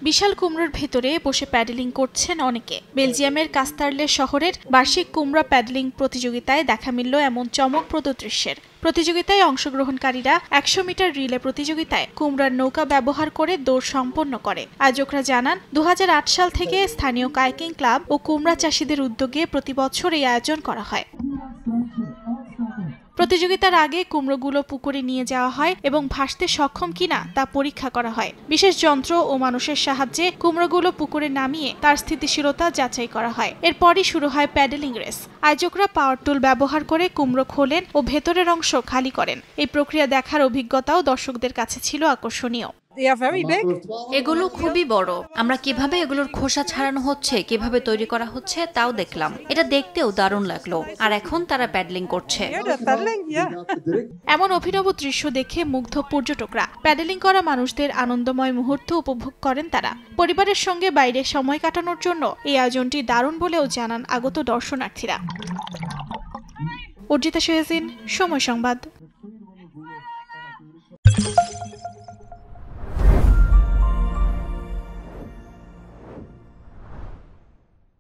বিশাল কুমড়োর ভেতরে বসে প্যাডেলিং করছেন অনেকে। বেলজিয়ামের কাস্তারলে শহরের বার্ষিক কুমড়া প্যাডেলিং প্রতিযোগিতায় দেখা মিলল এমন চমকপ্রদ দৃশ্যের। প্রতিযোগিতায় অংশগ্রহণকারীরা 100 মিটার রিলে প্রতিযোগিতায় কুমড়ার নৌকা ব্যবহার করে দৌড় সম্পন্ন করে। আয়োজকরা জানান, 2008 সাল থেকে স্থানীয় কায়াকিং ক্লাব ও কুমড়া চাষিদের উদ্যোগে প্রতি বছর এই আয়োজন করা হয়। প্রতিযোগিতার আগে কুমড়োগুলো পুকুরে নিয়ে যাওয়া হয় এবং ভাসতে সক্ষম কিনা তা পরীক্ষা করা হয়। বিশেষ যন্ত্র ও মানুষের সাহায্যে কুমড়োগুলো পুকুরে নামিয়ে তার স্থিতিশীলতা যাচাই করা হয়। এরপরই শুরু হয় প্যাডেলিং রেস। আয়োজকরা পাওয়ার টুল ব্যবহার করে কুমড়ো খোলেন ও ভেতরের অংশ খালি করেন। এই প্রক্রিয়া দেখার অভিজ্ঞতাও দর্শকদের কাছে ছিল আকর্ষণীয়। এগুলো খুবই বড়। আমরা কিভাবে এগুলোর খোসা ছাড়ানো হচ্ছে, কিভাবে তৈরি করা হচ্ছে তাও দেখলাম। এটা দেখতেও দারুণ লাগলো। আর এখন তারা প্যাডলিং করছে। এমন অভিনব দৃশ্য দেখে মুগ্ধ পর্যটকরা। প্যাডেলিং করা মানুষদের আনন্দময় মুহূর্ত উপভোগ করেন তারা। পরিবারের সঙ্গে বাইরে সময় কাটানোর জন্য এই আয়োজনটি দারুণ বলেও জানান আগত দর্শনার্থীরা। অর্জিতা সোহেজিন, সময় সংবাদ।